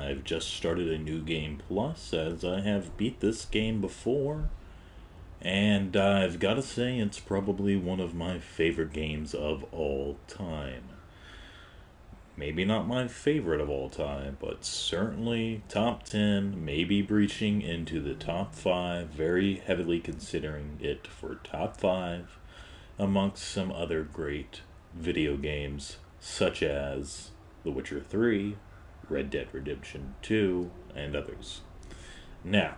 I've just started a new game plus, as I have beat this game before, and I've got to say it's probably one of my favorite games of all time. Maybe not my favorite of all time, but certainly top 10, maybe breaching into the top 5, very heavily considering it for top 5, amongst some other great video games, such as The Witcher 3, Red Dead Redemption 2, and others. Now,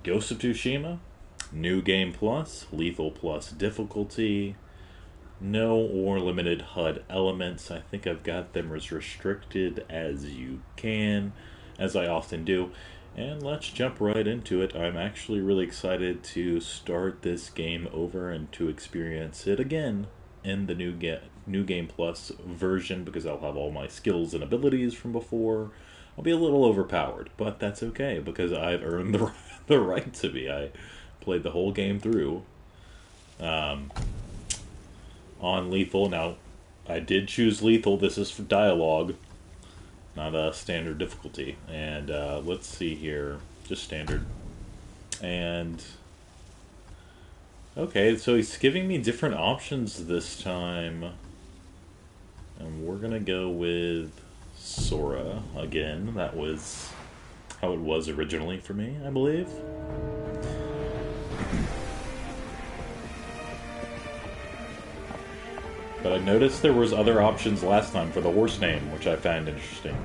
Ghost of Tushima, New Game Plus, Lethal Plus difficulty, no or limited HUD elements. I think I've got them as restricted as you can, as I often do. And let's jump right into it. I'm actually really excited to start this game over and to experience it again in the New Game Plus version, because I'll have all my skills and abilities from before. I'll be a little overpowered, but that's okay because I've earned the right to be. I played the whole game through on lethal. Now, I did choose lethal. This is for dialogue, not a standard difficulty. And let's see here, just standard. And okay, so he's giving me different options this time, and we're gonna go with Sora again. That was how it was originally for me, I believe. But I noticed there was other options last time for the horse name, which I found interesting.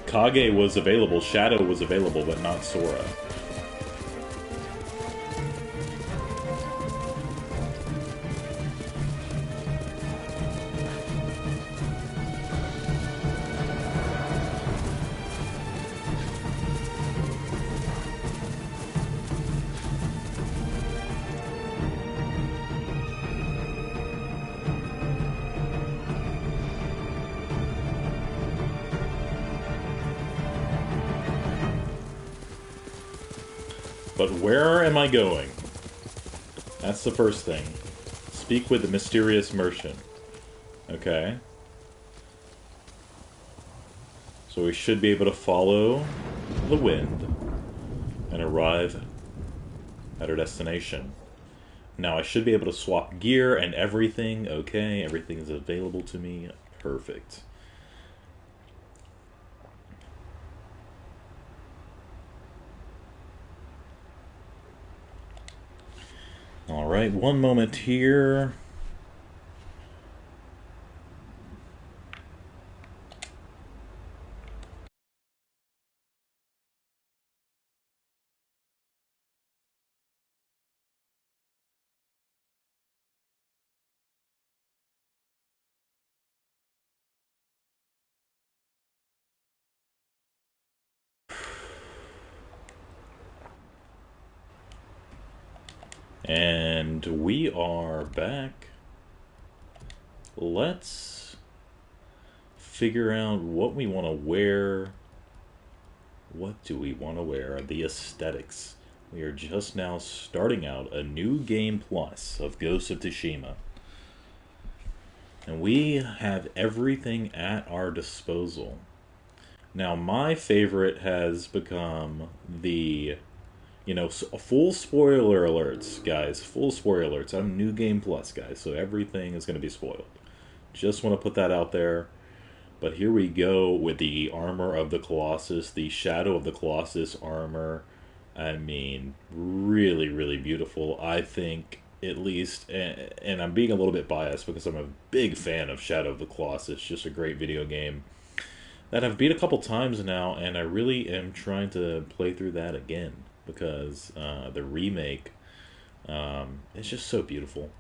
Kage was available, Shadow was available, but not Sora. But where am I going? That's the first thing. Speak with the mysterious merchant. Okay. So we should be able to follow the wind and arrive at our destination. Now I should be able to swap gear and everything. Okay, everything is available to me. Perfect. Alright, one moment here. And we are back. Let's figure out what we want to wear. What do we want to wear? The aesthetics. We are just now starting out a new game plus of Ghost of Tushima. And we have everything at our disposal. Now, my favorite has become the... full spoiler alerts, guys. Full spoiler alerts. I'm New Game Plus, guys, so everything is going to be spoiled. Just want to put that out there. But here we go with the Armor of the Colossus, the Shadow of the Colossus armor. I mean, really, really beautiful. I think, at least, and I'm being a little bit biased because I'm a big fan of Shadow of the Colossus. Just a great video game that I've beat a couple times now, and I really am trying to play through that again, because the remake is just so beautiful.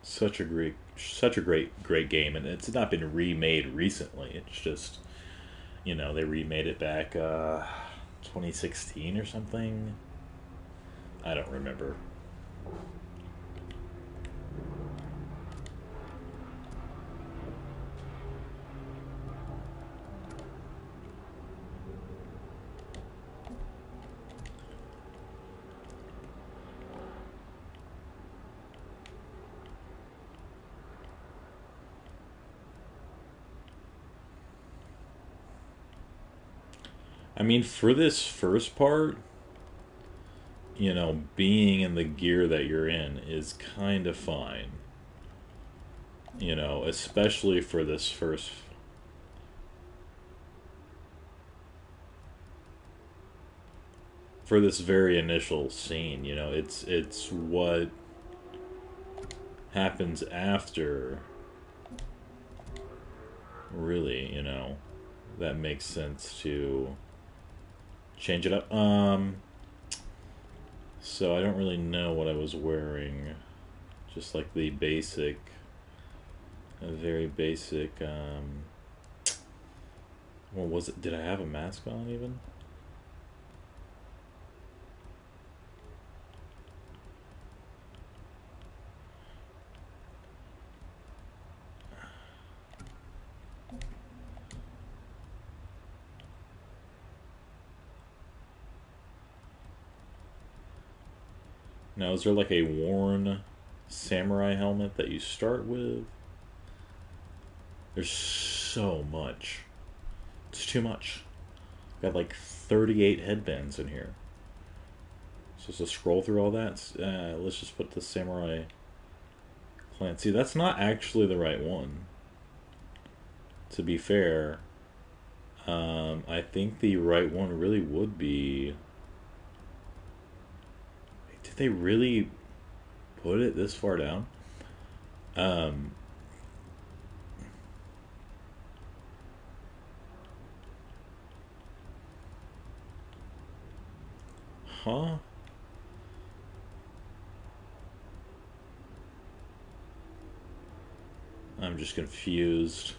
Such a great game, and it's not been remade recently. It's just, they remade it back 2016 or something. I don't remember. I mean, for this first part, you know, being in the gear that you're in is kind of fine. You know, especially for this first... For this very initial scene, you know, it's what happens after, really, you know, that makes sense to change it up. So I don't really know what I was wearing. Just like the basic, a very basic, what was it? Did I have a mask on even? Now, is there like a worn samurai helmet that you start with? There's so much. It's too much. Got like 38 headbands in here. So to scroll through all that, let's just put the samurai clan. See, that's not actually the right one. To be fair, I think the right one really would be... Did they really put it this far down? Huh? I'm just confused.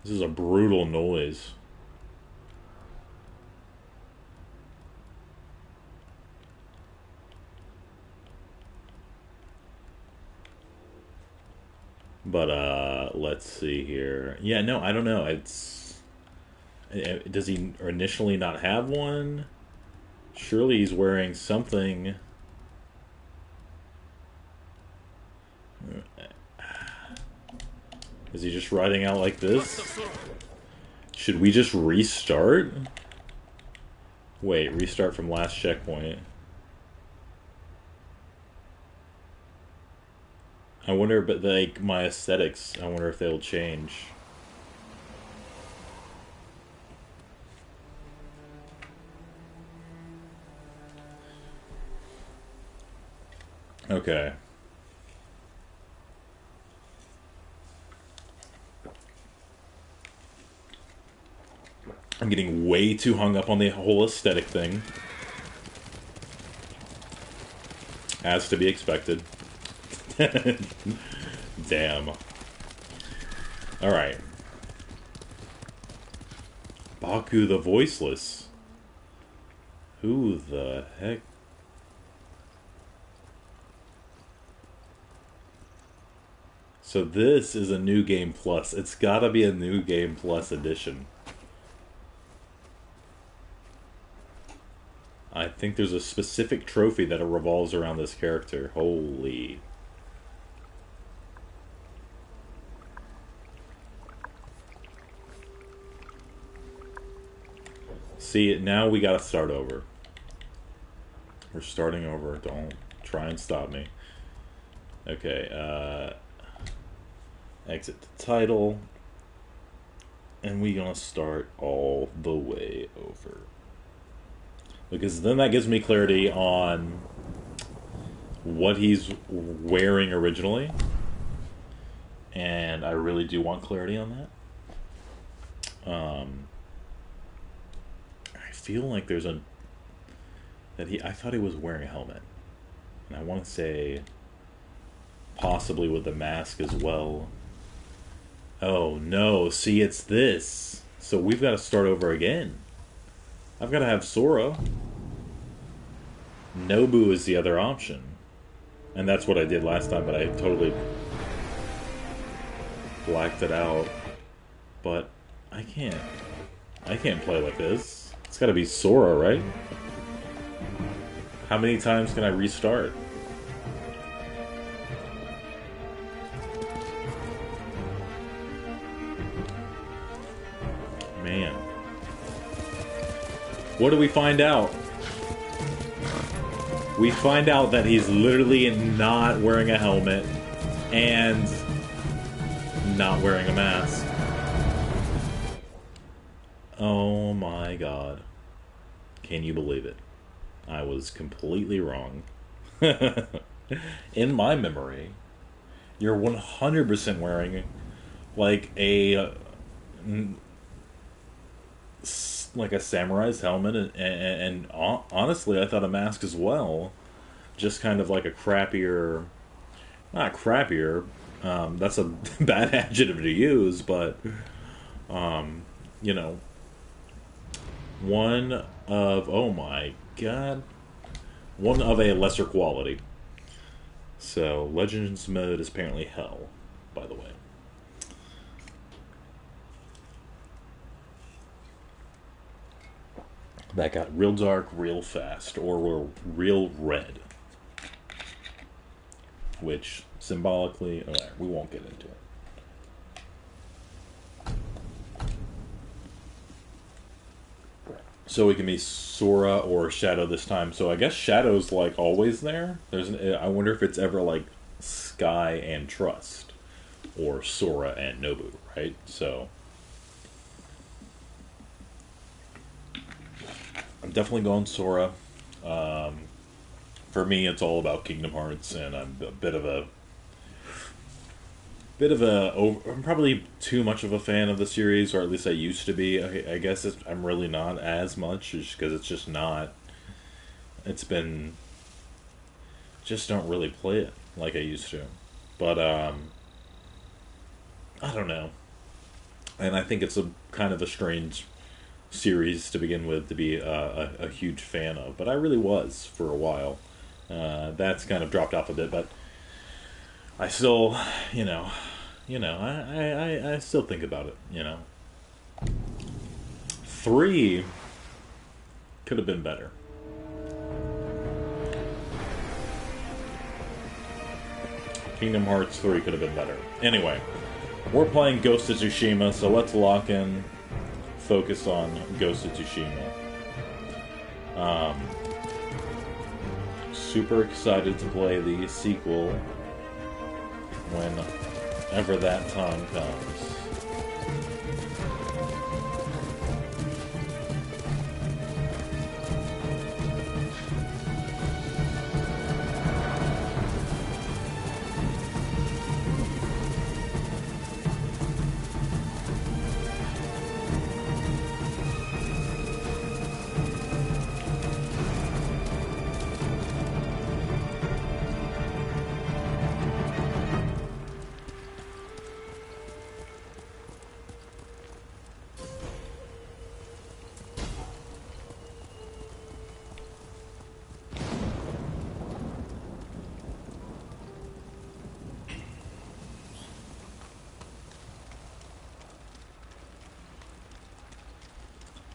This is a brutal noise. But, let's see here. Yeah, no, I don't know. It's... Does he initially not have one? Surely he's wearing something... Is he just riding out like this? Should we just restart? Wait, restart from last checkpoint. I wonder, but like my aesthetics, I wonder if they'll change. Okay. I'm getting way too hung up on the whole aesthetic thing. As to be expected. Damn. Alright. Baku the Voiceless. Who the heck? So this is a New Game Plus. It's gotta be a New Game Plus edition. I think there's a specific trophy that revolves around this character. Holy. See, now we gotta start over. We're starting over. Don't try and stop me. Okay, exit the title. And we're gonna start all the way over. Because then that gives me clarity on what he's wearing originally. And I really do want clarity on that. I feel like there's a... I thought he was wearing a helmet. And I want to say possibly with the mask as well. Oh no, see, it's this. So we've got to start over again. I've got to have Sora. Nobu is the other option. And that's what I did last time, but I totally blacked it out. But I can't. I can't play like this. It's gotta be Sora, right? How many times can I restart? Man. What do we find out? We find out that he's literally not wearing a helmet and not wearing a mask. Oh my god. Can you believe it? I was completely wrong. In my memory, you're 100% wearing like a samurai's helmet, and honestly, I thought a mask as well. Just kind of like a crappier, not crappier. That's a bad adjective to use, but you know, one of oh my god, one of a lesser quality. So Legends mode is apparently hell, by the way. That got real dark real fast, or real red. Which, symbolically, we won't get into it. So it can be Sora or Shadow this time. So I guess Shadow's like always there. I wonder if it's ever like Sky and Trust, or Sora and Nobu, right? So I'm definitely going Sora. For me, it's all about Kingdom Hearts, and I'm a bit of a I'm probably too much of a fan of the series, or at least I used to be. I guess I'm really not as much, just because it's just not. It's been just don't really play it like I used to, but I don't know, and I think it's a kind of a strange series to begin with to be a huge fan of, but I really was for a while. That's kind of dropped off a bit, but I still, I still think about it, 3 could have been better. Kingdom Hearts 3 could have been better. Anyway, we're playing Ghost of Tsushima, so let's lock in, focus on Ghost of Tsushima. Super excited to play the sequel whenever that time comes.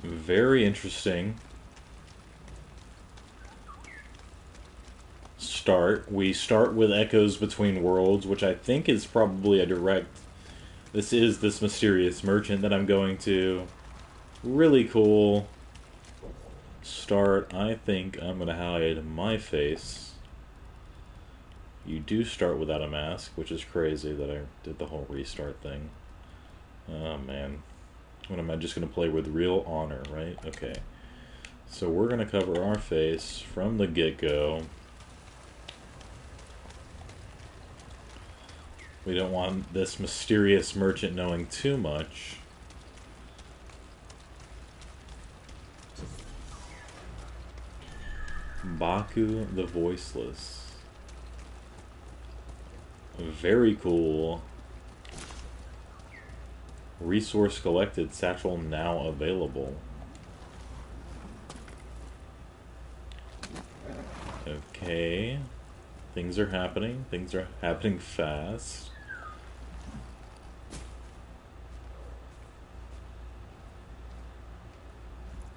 Very interesting start. We start with Echoes Between Worlds, which I think is probably a direct... This is this mysterious merchant that I'm going to. Really cool start. I think I'm going to hide my face. You do start without a mask, which is crazy that I did the whole restart thing. Oh, man. What am I just going to play with real honor, right? Okay. So we're going to cover our face from the get-go. We don't want this mysterious merchant knowing too much. Baku the Voiceless. Very cool. Resource collected, satchel now available. Okay. Things are happening. Things are happening fast.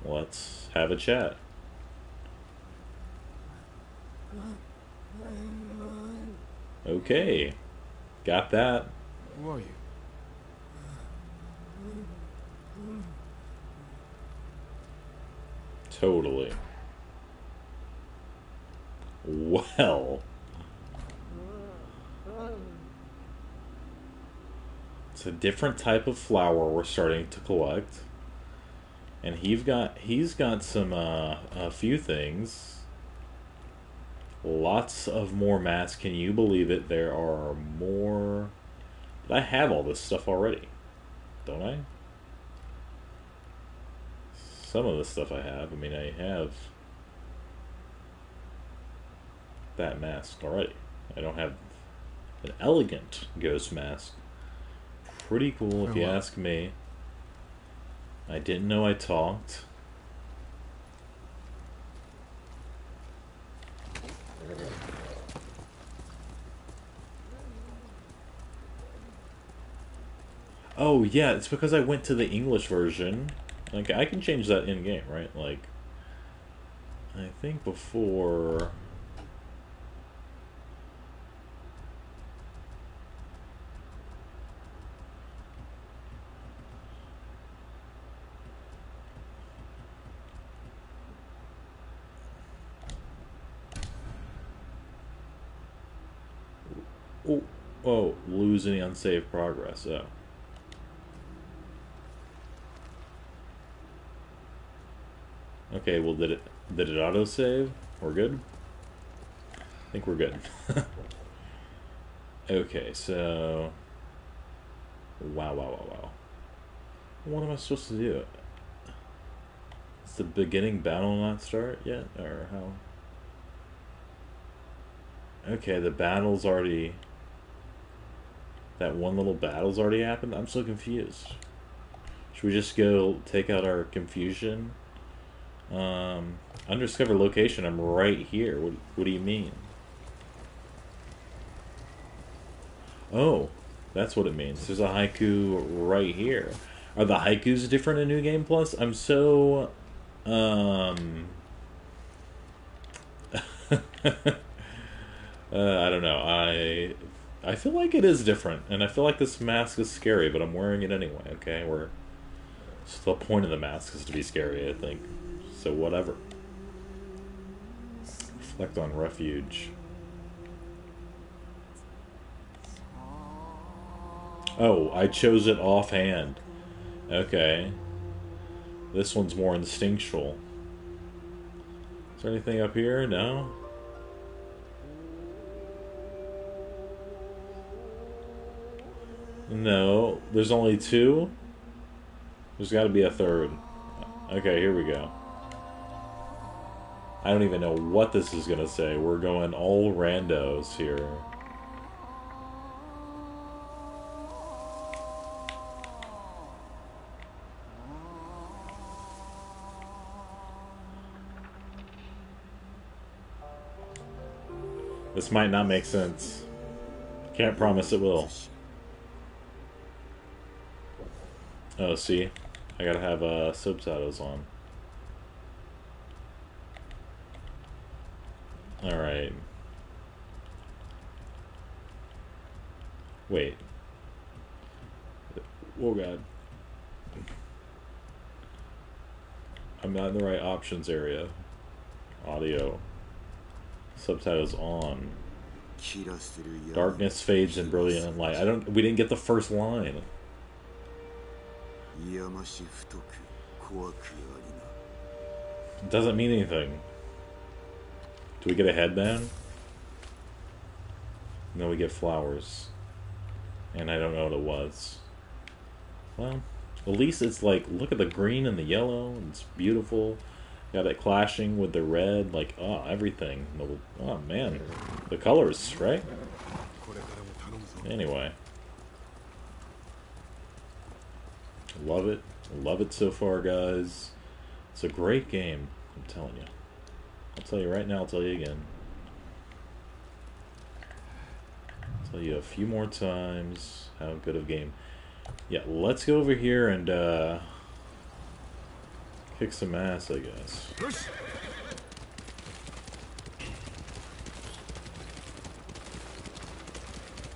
let's have a chat. Okay, got that. Who are you? Totally. Well, it's a different type of flower we're starting to collect, and he's got some a few things. Lots of more masks. Can you believe it? There are more. But I have all this stuff already, don't I? Some of the stuff I have. I mean, I have that mask already. I don't have an elegant ghost mask. Pretty cool if you ask me. I didn't know I talked. Oh yeah, it's because I went to the English version. Like, I can change that in-game, right? Like, I think before... Oh, oh, lose any unsaved progress. Oh. Okay, well, did it autosave? We're good? I think we're good. Okay, so... Wow, wow, wow, wow. What am I supposed to do? Is the beginning battle not start yet? Or how? Okay, the battle's already... That one little battle's already happened? I'm so confused. Should we just go take out our confusion? Undiscovered location, I'm right here. What do you mean? Oh, that's what it means. There's a haiku right here. Are the haikus different in New Game Plus? I'm so... I don't know. I feel like it is different, and I feel like this mask is scary, but I'm wearing it anyway, okay? So the point of the mask is to be scary, I think. So whatever. Reflect on refuge. Oh, I chose it offhand. Okay. This one's more instinctual. Is there anything up here? No? No. There's only two? There's got to be a third. Okay, here we go. I don't even know what this is going to say. We're going all randos here. This might not make sense. Can't promise it will. Oh, see? I gotta have subtitles on. Alright. Wait. Oh god. I'm not in the right options area. Audio. Subtitles on. Darkness fades in brilliant light. We didn't get the first line. It doesn't mean anything. Do we get a headband? No, we get flowers. And I don't know what it was. Well, at least it's like, look at the green and the yellow. It's beautiful. Got it clashing with the red. Like, oh, everything. Oh, man. The colors, right? Anyway. Love it. Love it so far, guys. It's a great game. I'm telling you. I'll tell you right now. I'll tell you again. I'll tell you a few more times how good of a game. Yeah, let's go over here and kick kick some ass, I guess.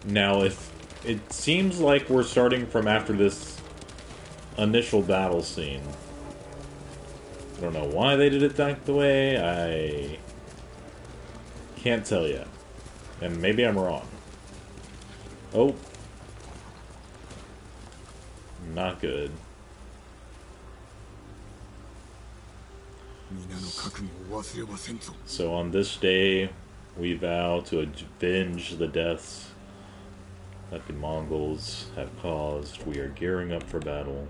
Now, if it seems like we're starting from after this initial battle scene. I don't know why they did it that way. I can't tell you. And maybe I'm wrong. Oh. Not good. So on this day, we vow to avenge the deaths that the Mongols have caused. We are gearing up for battle.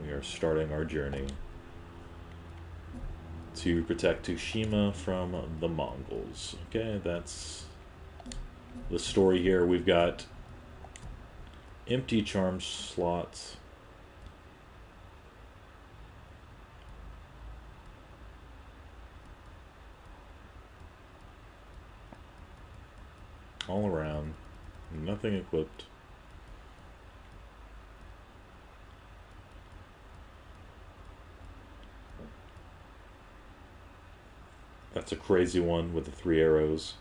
We are starting our journey to protect Tushima from the Mongols. Okay, that's the story here. We've got empty charm slots. All around. Nothing equipped. That's a crazy one with the 3 arrows.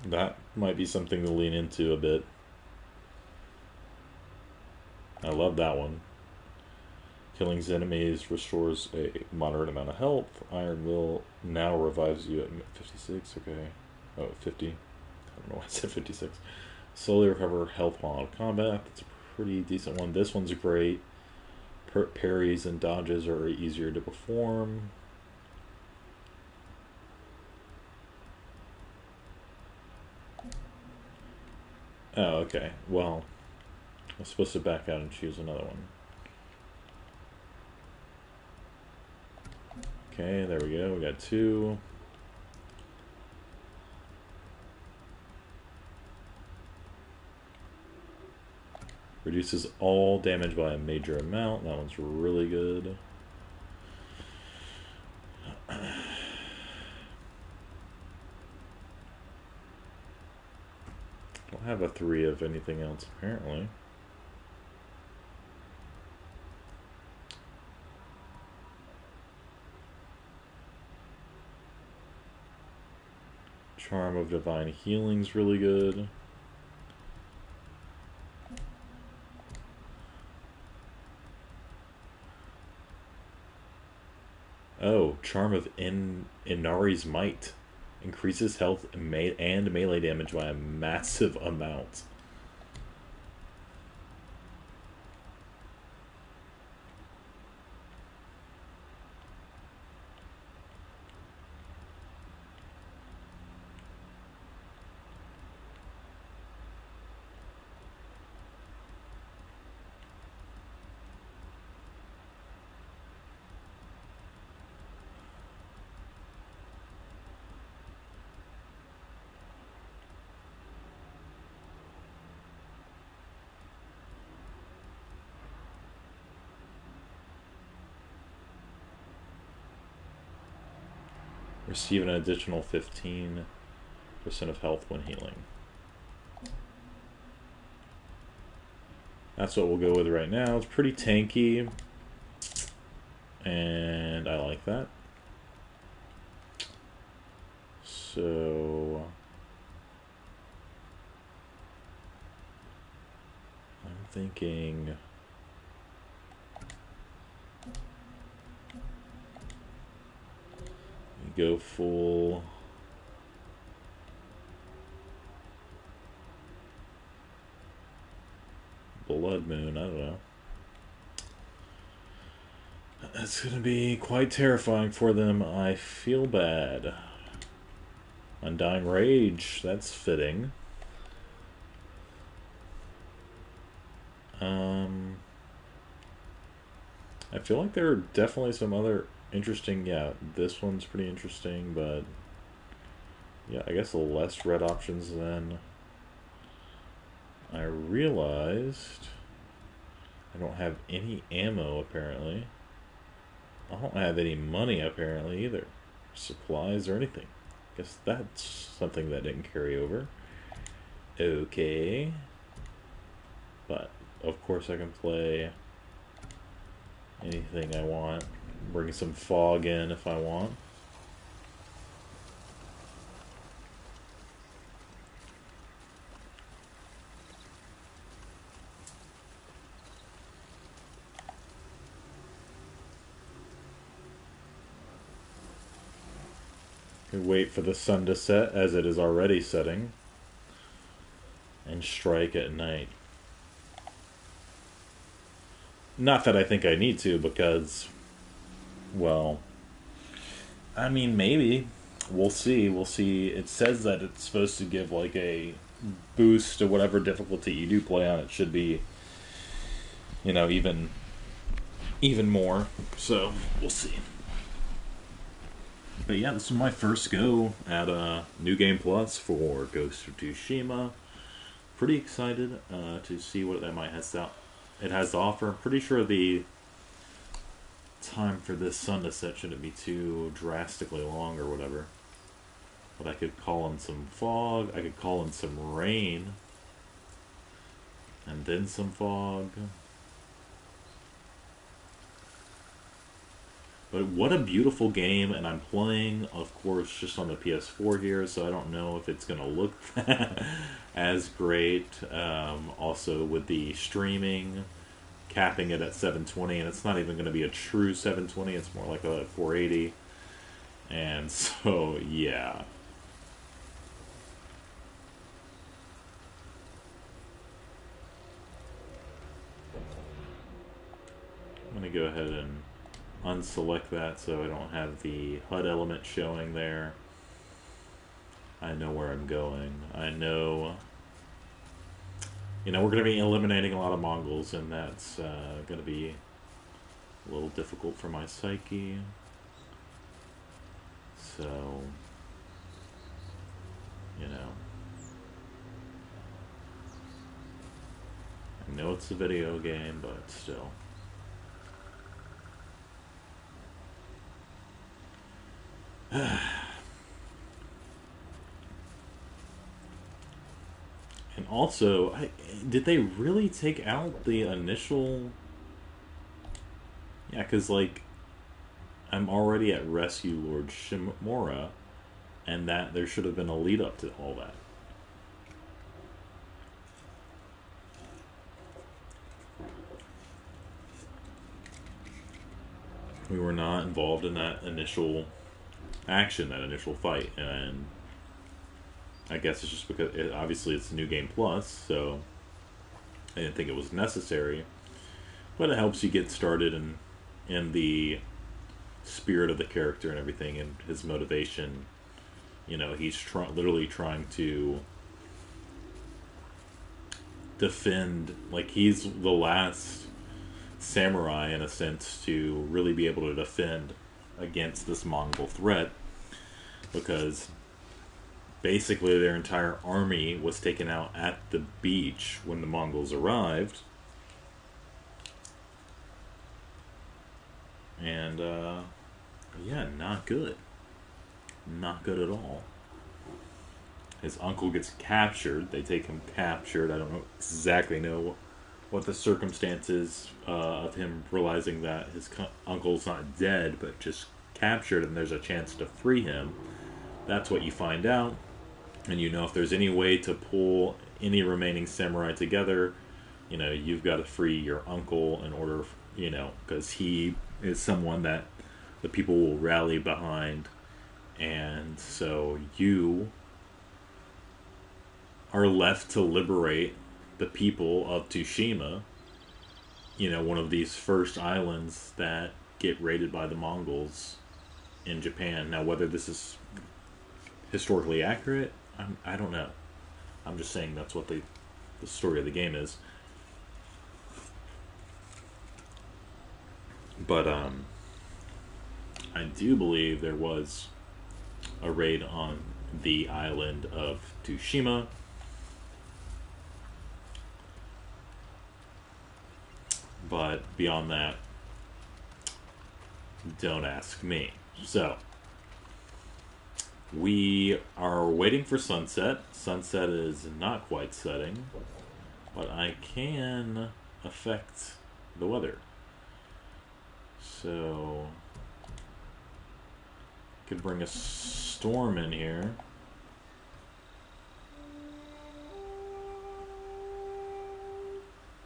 That might be something to lean into a bit. I love that one. Killing enemies restores a moderate amount of health. Iron Will now revives you at 56. Okay. Oh, 50. I don't know why I said 56. Slowly recover health while out of combat. That's a pretty decent one. This one's great. Parries and dodges are easier to perform. Oh, okay. Well, I'm supposed to back out and choose another one. Okay, there we go. We got 2. Reduces all damage by a major amount. That one's really good. Don't have a 3 of anything else, apparently. Charm of Divine Healing's really good. Oh, Charm of Inari's Might. Increases health and melee damage by a massive amount. Receive an additional 15% of health when healing. That's what we'll go with right now. It's pretty tanky, and I like that. So I'm thinking go full Blood Moon. I don't know. That's gonna be quite terrifying for them. I feel bad. Undying Rage, that's fitting. I feel like there are definitely some other interesting, yeah, this one's pretty interesting, but yeah, I guess less red options then. I realized I don't have any ammo apparently. I don't have any money apparently either. Supplies or anything. Guess that's something that didn't carry over. Okay. But of course I can play anything I want. Bring some fog in if I want. Wait for the sun to set, as it is already setting, and strike at night. Not that I think I need to, because, well, I mean, maybe. We'll see. We'll see. It says that it's supposed to give, like, a boost to whatever difficulty you do play on. It should be, you know, even more. So, we'll see. But yeah, this is my first go at New Game Plus for Ghost of Tushima. Pretty excited to see what it has to offer. I'm pretty sure the time for this sun to set shouldn't be too drastically long or whatever. But I could call in some fog, I could call in some rain, and then some fog. But what a beautiful game, and I'm playing, of course, just on the PS4 here, so I don't know if it's going to look as great. Also, with the streaming, capping it at 720, and it's not even going to be a true 720, it's more like a 480. And so, yeah. I'm going to go ahead and unselect that so I don't have the HUD element showing there. I know where I'm going. I know, we're going to be eliminating a lot of Mongols, and that's going to be a little difficult for my psyche. So, I know it's a video game, but still. And also, did they really take out the initial... Yeah, because, like, I'm already at Rescue Lord Shimura, and that there should have been a lead up to all that. We were not involved in that initial action, that initial fight, and I guess it's just because obviously it's New Game Plus, so I didn't think it was necessary, but it helps you get started in the spirit of the character and everything, and his motivation. He's literally trying to defend, like, he's the last samurai in a sense to really be able to defend against this Mongol threat, because basically their entire army was taken out at the beach when the Mongols arrived, and yeah, not good at all. His uncle gets captured. They take him captured. I don't know what the circumstances of him realizing that his uncle's not dead, but just captured, and there's a chance to free him. That's what you find out. And if there's any way to pull any remaining samurai together, you've got to free your uncle in order, because he is someone that the people will rally behind. And so you are left to liberate the people of Tushima, one of these first islands that get raided by the Mongols in Japan. Now, whether this is historically accurate, I don't know. I'm just saying that's what the story of the game is. But I do believe there was a raid on the island of Tushima. But beyond that, don't ask me. So, we are waiting for sunset. Sunset is not quite setting, but I can affect the weather. So could bring a storm in here.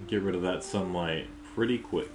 Get rid of that sunlight pretty quick.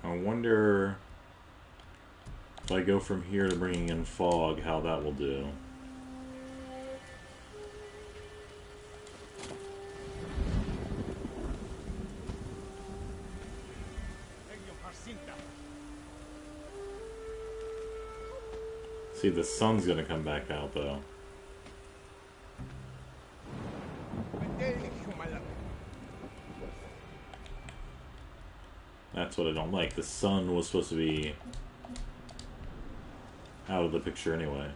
I wonder if I go from here to bringing in fog, how that will do. See, the sun's gonna come back out though. That's what I don't like. The sun was supposed to be out of the picture anyway.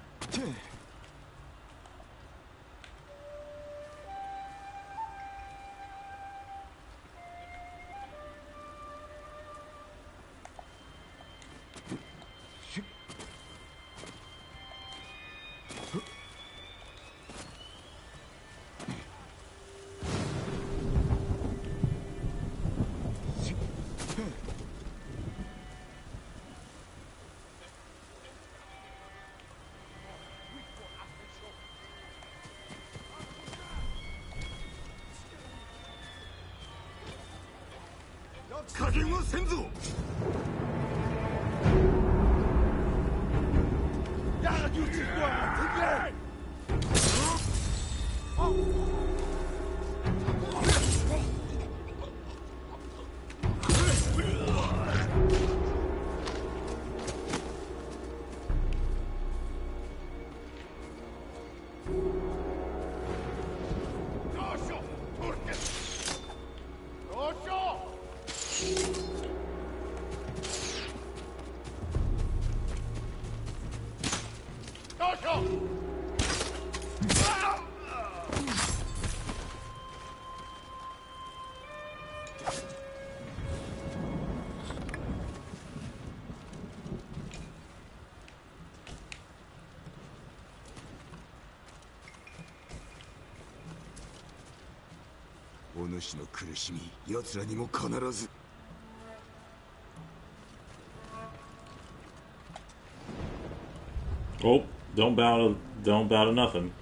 Oh, don't bow to nothing.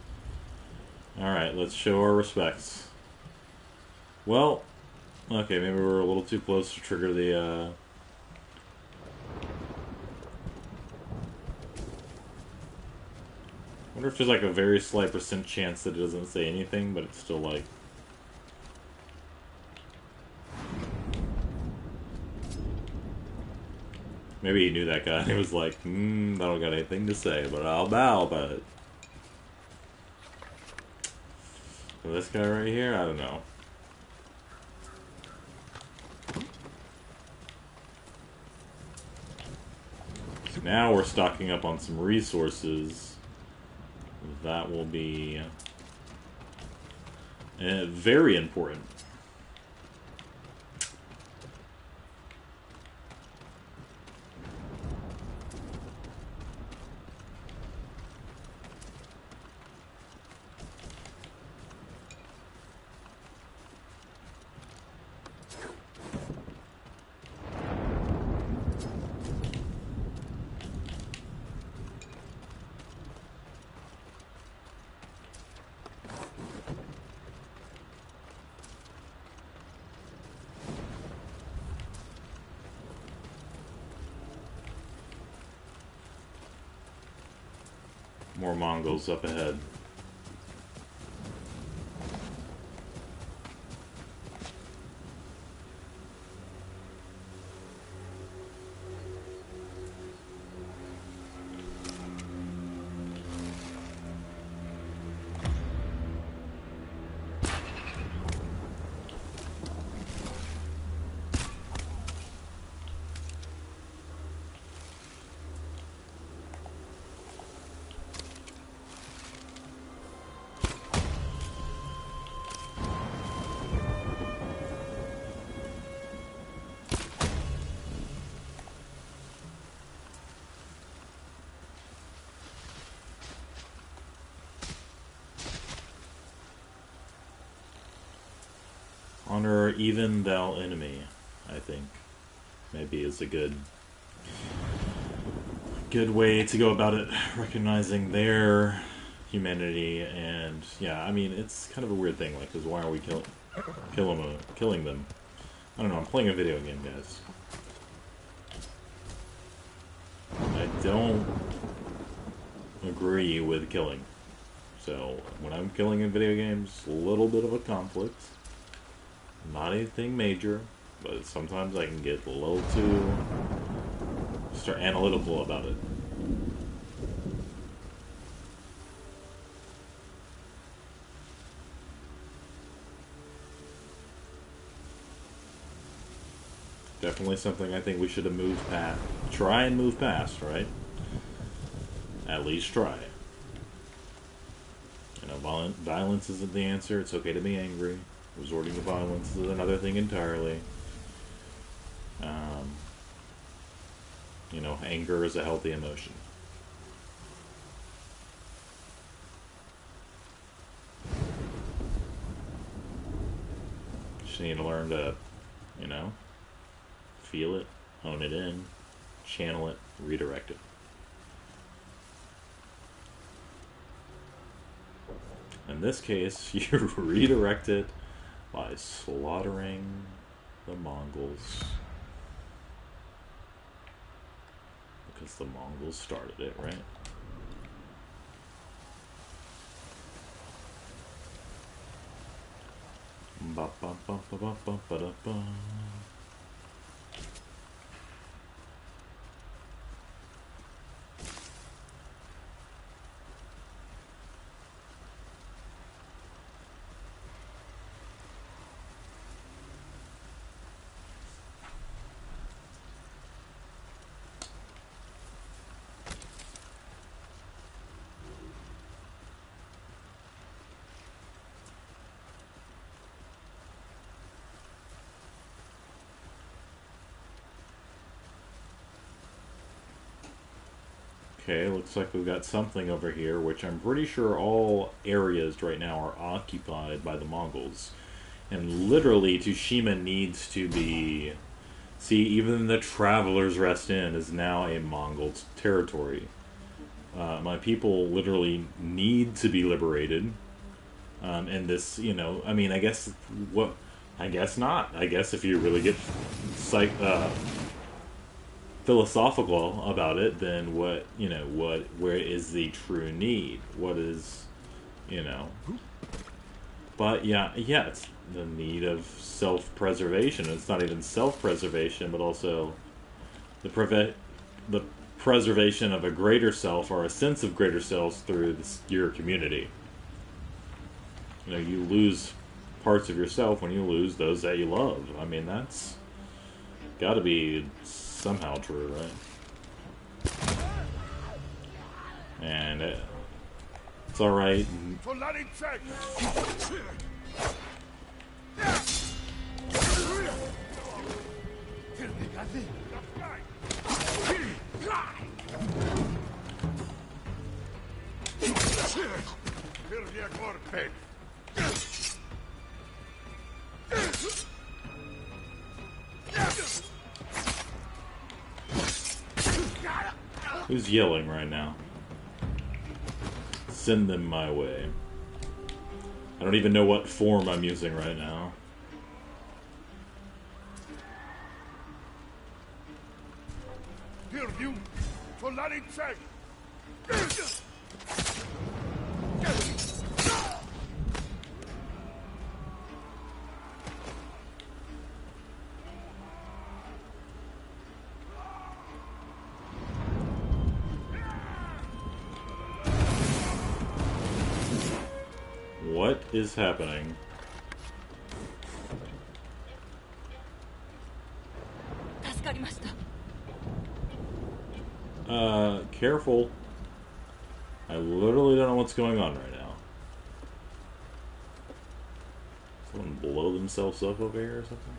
Alright, let's show our respects. Well, okay, maybe we're a little too close to trigger the, I wonder if there's like a very slight % chance that it doesn't say anything, but it's still like... Maybe he knew that guy and he was like, I don't got anything to say, but I'll bow, but... This guy right here, I don't know. Now we're stocking up on some resources. That will be very important. More Mongols up ahead. Honor even thou enemy, I think, maybe is a good way to go about it, recognizing their humanity. And yeah, I mean, it's kind of a weird thing, like, because why are we killing them? I don't know, I'm playing a video game, guys. I don't agree with killing. So, when I'm killing in video games, a little bit of a conflict. Not anything major, but sometimes I can get a little too analytical about it. Definitely something I think we should have moved past. Try and move past, right? At least try. You know, violence isn't the answer. It's okay to be angry. Resorting to violence is another thing entirely. You know, anger is a healthy emotion. Just need to learn to, you know, feel it, hone it in, channel it, redirect it. In this case, you redirect it by slaughtering the Mongols. Because the Mongols started it, right? Ba ba ba ba ba ba ba da ba. Okay, looks like we've got something over here, which I'm pretty sure all areas right now are occupied by the Mongols. And literally, Tushima needs to be... See, even the Traveler's Rest Inn is now a Mongol territory. My people literally need to be liberated. And this, you know, I mean, I guess... I guess not. I guess if you really get philosophical about it, then where is the true need? What is, you know... But yeah, it's the need of self-preservation. It's not even self-preservation, but also the preservation of a greater self, or a sense of greater self through your community. You know, you lose parts of yourself when you lose those that you love. I mean, that's got to be somehow true, right? Okay. It's alright. Who's yelling right now? Send them my way. I don't even know what form I'm using right now. What is happening? Careful. I literally don't know what's going on right now. Someone blow themselves up over here or something?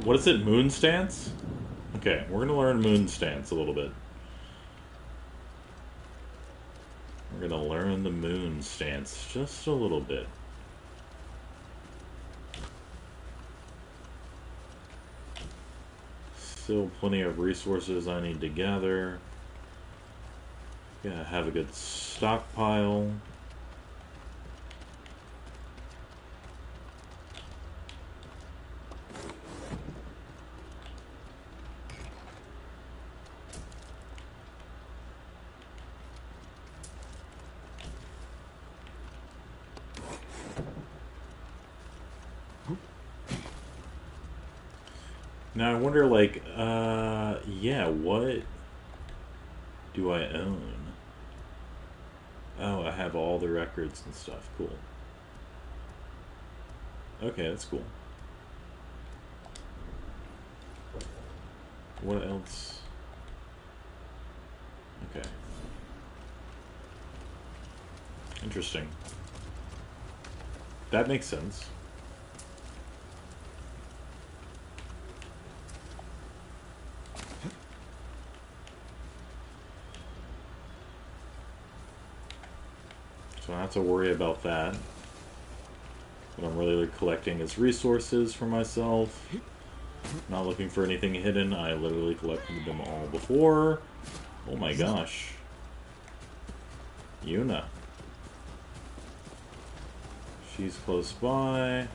What is it? Moon stance? Okay, we're gonna learn moon stance a little bit. We're gonna learn the moon stance just a little bit. Still plenty of resources I need to gather. Gotta have a good stockpile. Now I wonder, like, yeah, what do I own? Oh, I have all the records and stuff. Cool. Okay, that's cool. What else? Okay. Interesting. That makes sense. So I don't have to worry about that. What I'm really collecting is resources for myself. Not looking for anything hidden. I literally collected them all before. Oh my gosh. Yuna. She's close by.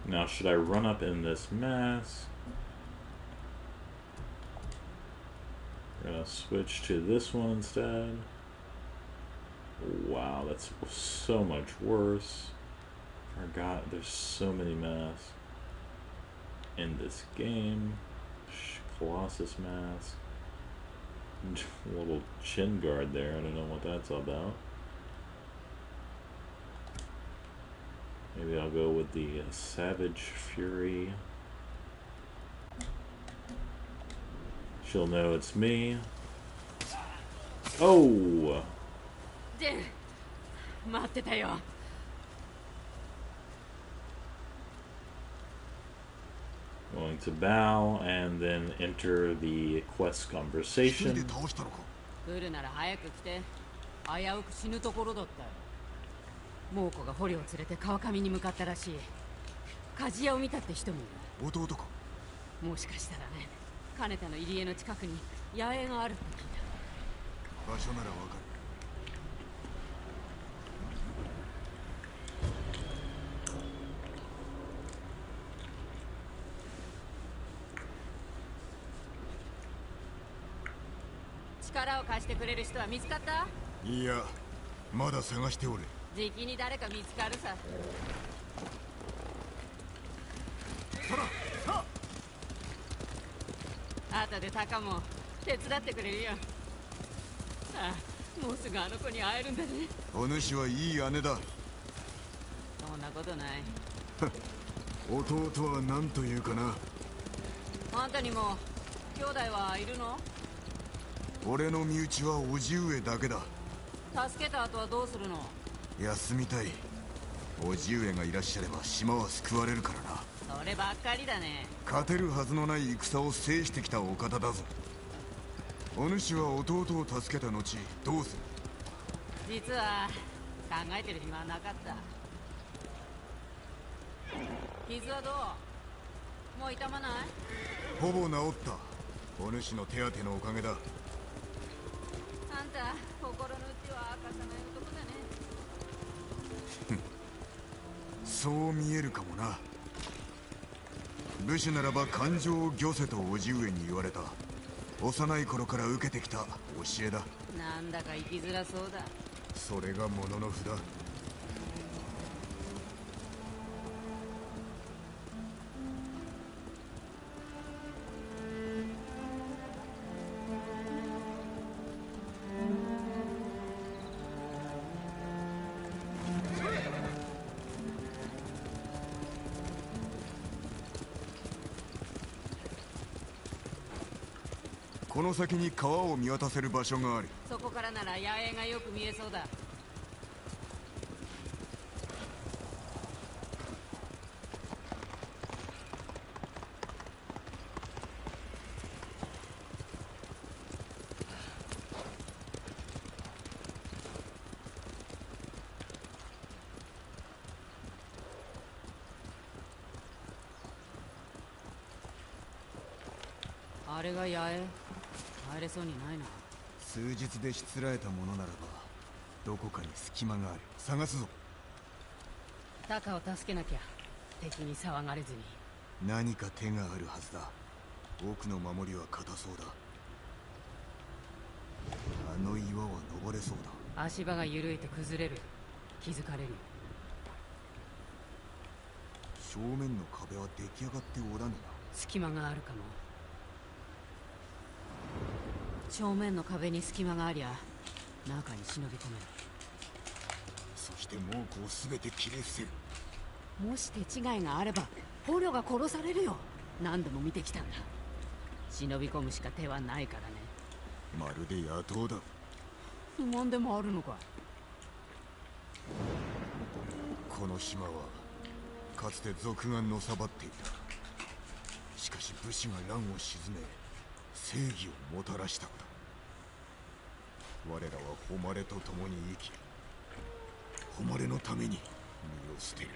Now, should I run up in this mask? We're gonna switch to this one instead. Wow, that's so much worse. I forgot there's so many masks in this game. Colossus mask. A little chin guard there. I don't know what that's all about. Maybe I'll go with the Savage Fury. She'll know it's me. Oh! ジェン、待ってたよ。Going to bow and then enter the quest conversation. 来るなら早く来て。危うく死ぬところだったよ。猛虎が捕虜を連れて川上に向かったらしい。鍛冶屋を見たって人もいる。弟か。もしかしたらね、金田の入り江の近くに野営があるって聞いた。場所ならわかる。力を貸してくれる人は見つかった？いや、まだ探しておれ。じきに誰か見つかるさ。後でタカも手伝ってくれるよ。ああ、もうすぐあの子に会えるんだね。お主はいい姉だ。そんなことない。弟は何というかな。あんたにも兄弟はいるの？俺の身内は叔父上だけだ。助けた後はどうするの？休みたい。叔父上がいらっしゃれば島は救われるからな。そればっかりだね。勝てるはずのない戦を制してきたお方だぞ。お主は弟を助けた後どうする？実は考えてる暇はなかった。傷はどう？もう痛まない？ほぼ治った。お主の手当てのおかげだ。あんた心の内は明かさない男だね。そう見えるかもな。武士ならば感情を御せと叔父上に言われた。幼い頃から受けてきた教えだ。なんだか生きづらそうだ。それが物の札。この先に川を見渡せる場所がある。そこからなら野営がよく見えそうだ。あれが野営？入れそうにないな。数日でしつらえたものならばどこかに隙間がある。探すぞ。タカを助けなきゃ。敵に騒がれずに。何か手があるはずだ。奥の守りは硬そうだ。あの岩は登れそうだ。足場が緩いと崩れる。気づかれる。正面の壁は出来上がっておらぬな。隙間があるかも。正面の壁に隙間がありゃ中に忍び込める。そして猛虎を全て切り伏せる。もし手違いがあれば捕虜が殺されるよ。何度も見てきたんだ。忍び込むしか手はないからね。まるで野党だ。不満でもあるのか。この島はかつて賊がのさばっていた。しかし武士が乱を鎮め正義をもたらしたのだ。我らは誉れと共に生き、誉れのために身を捨てる。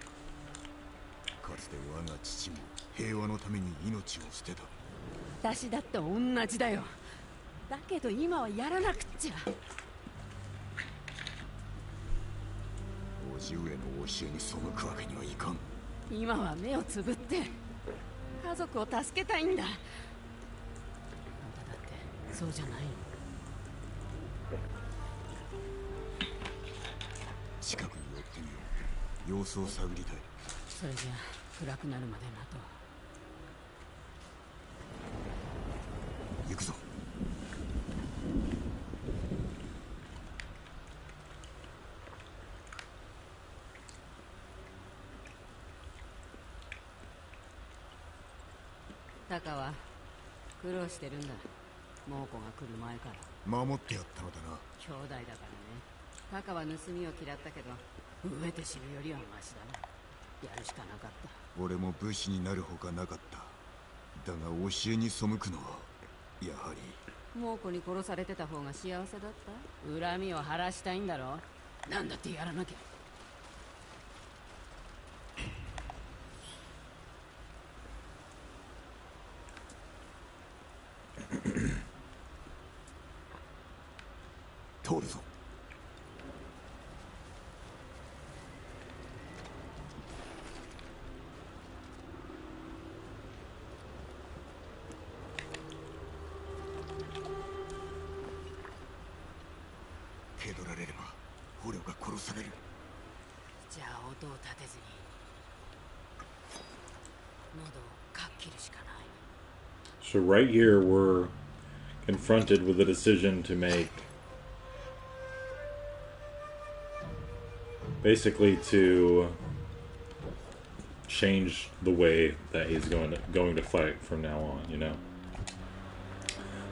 かつて我が父も平和のために命を捨てた。私だって同じだよ。だけど今はやらなくっちゃ。叔父上の教えに背くわけにはいかん。今は目をつぶって家族を助けたいんだ。あんただってそうじゃないの？近くに寄ってみよう。様子を探りたい。それじゃ暗くなるまでなと。行くぞ。タカは苦労してるんだ。猛虎が来る前から。守ってやったのだな。兄弟だからね。タカは盗みを嫌ったけど、飢えて死ぬよりはマシだな。やるしかなかった。俺も武士になるほかなかった。だが教えに背くのはやはり猛虎に殺されてた方が幸せだった。恨みを晴らしたいんだろ。なんだってやらなきゃ。通るぞ。蹴取られれば捕虜が殺される。じゃあ音を立てずに喉をかっ切るしかない。 So right here we're confronted with a decision to make. Basically to change the way that he's going to fight from now on, you know.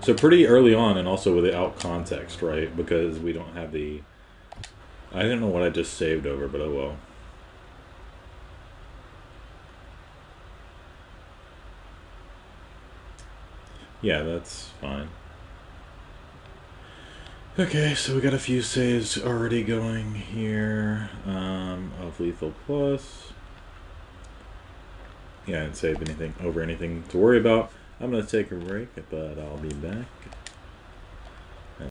So pretty early on, and also without context, right? Because we don't have the... I didn't know what I just saved over, but oh well. Yeah, that's fine. Okay, so we got a few saves already going here. Of Lethal Plus. Yeah, I didn't save anything to worry about. I'm gonna take a break, but I'll be back.